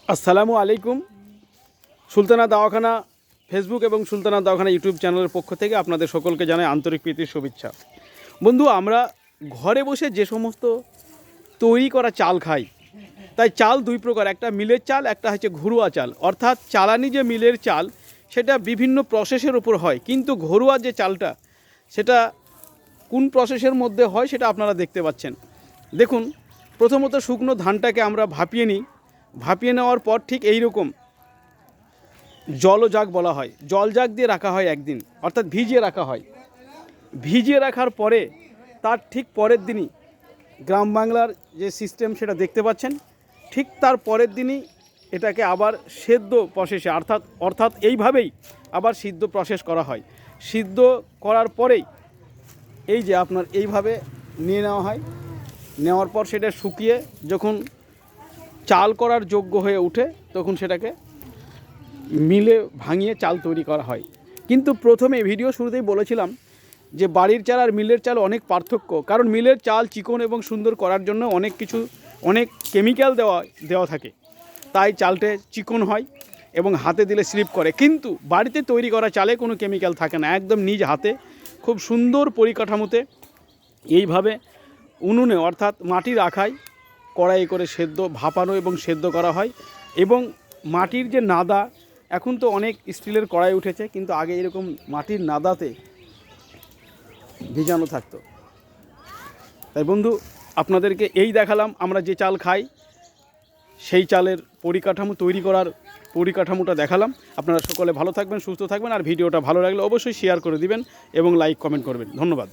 আসসালামু আলাইকুম। সুলতানা দাওয়াখানা ফেসবুক এবং সুলতানা দাওয়াখানা ইউটিউব চ্যানেলের পক্ষ থেকে আপনাদের সকলকে জানাই আন্তরিক প্রীতির শুভেচ্ছা। বন্ধু, আমরা ঘরে বসে যে সমস্ত তৈরি করা চাল খাই, তাই চাল দুই প্রকার, একটা মিলের চাল, একটা হচ্ছে ঘরোয়া চাল। অর্থাৎ চালানি যে মিলের চাল সেটা বিভিন্ন প্রসেসের উপর হয়, কিন্তু ঘরোয়া যে চালটা সেটা কোন প্রসেসের মধ্যে হয় সেটা আপনারা দেখতে পাচ্ছেন। দেখুন, প্রথমত শুকনো ধানটাকে আমরা ভাপিয়ে নিই। ভাপিয়ে নেওয়ার পর ঠিক এই রকম জলজাগ বলা হয়, জলজাগ দিয়ে রাখা হয় একদিন, অর্থাৎ ভিজিয়ে রাখা হয়। ভিজিয়ে রাখার পরে তার ঠিক পরের দিনই গ্রাম বাংলার যে সিস্টেম সেটা দেখতে পাচ্ছেন, ঠিক তার পরের দিনই এটাকে আবার সেদ্ধ প্রসেসে অর্থাৎ এইভাবেই আবার সিদ্ধ প্রসেস করা হয়। সিদ্ধ করার পরেই এই যে আপনার এইভাবে নিয়ে নেওয়া হয়। নেওয়ার পর সেটা শুকিয়ে যখন চাল করার যোগ্য হয়ে ওঠে তখন সেটাকে মিলে ভাঙিয়ে চাল তৈরি করা হয়। কিন্তু প্রথমে ভিডিও শুরুতেই বলেছিলাম যে বাড়ির চাল আর মিলের চাল অনেক পার্থক্য, কারণ মিলের চাল চিকন এবং সুন্দর করার জন্য অনেক কেমিক্যাল দেওয়া থাকে, তাই চালটা চিকন হয় এবং হাতে দিলে স্লিপ করে। কিন্তু বাড়িতে তৈরি করা চালে কোনো কেমিক্যাল থাকে না, একদম নিজ হাতে খুব সুন্দর পরিকাঠামোতে এইভাবে উনুনে অর্থাৎ মাটির আখায় কড়াই করে ভাপানো এবং সেদ্ধ করা হয়। এবং মাটির যে নাদা, এখন তো অনেক স্টিলের কড়াই উঠেছে, কিন্তু আগে এরকম মাটির নাদাতে ভিজানো থাকতো। তাই বন্ধু, আপনাদেরকে এই দেখালাম আমরা যে চাল খাই সেই চালের পরিকাঠামোটা দেখালাম। আপনারা সকলে ভালো থাকবেন, সুস্থ থাকবেন, আর ভিডিওটা ভালো লাগলে অবশ্যই শেয়ার করে দিবেন এবং লাইক কমেন্ট করবেন। ধন্যবাদ।